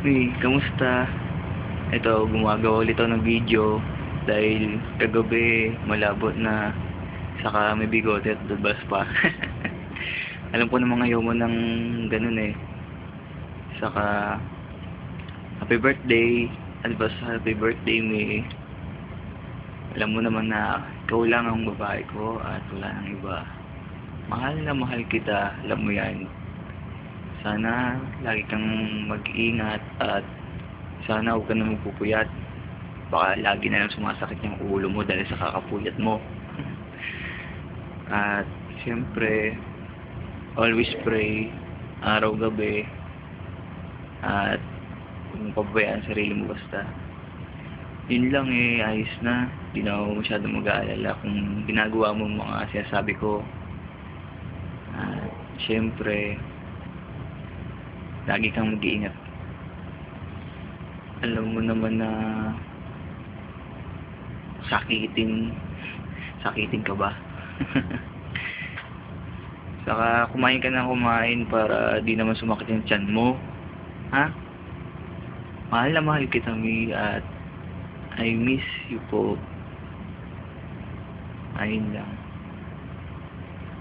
Mi, kamusta? Ito, gumagawa ulit ako ng video dahil kagabi malabot na saka may bigote at dubas pa. Alam ko naman ayaw mo ng ganun eh. Saka happy birthday, advance happy birthday Mi. Alam mo naman na ikaw lang ang babae ko at wala nang iba. Mahal na mahal kita, alam mo yan. Sana lagi kang mag-ingat at sana huwag ka na magpupuyat. Baka lagi na lang sumasakit yung ulo mo dahil sa kakapuyat mo. At siyempre, always pray, araw-gabi. At huwag mong pabayaan sarili mo basta. Yun lang eh, ayos na. Di na ako masyadong mag-aalala kung ginagawa mo mga sinasabi ko. At siyempre, lagi kang mag-iingat. Alam mo naman na sakitin ka ba? Saka kumain ka na kumain para di naman sumakit yung tiyan mo. Ha? Mahal na mahal kita, Mi, at I miss you po. Ayun lang.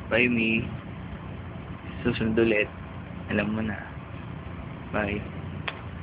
Bye, Mi. Susunod ulit. Alam mo na. Bye.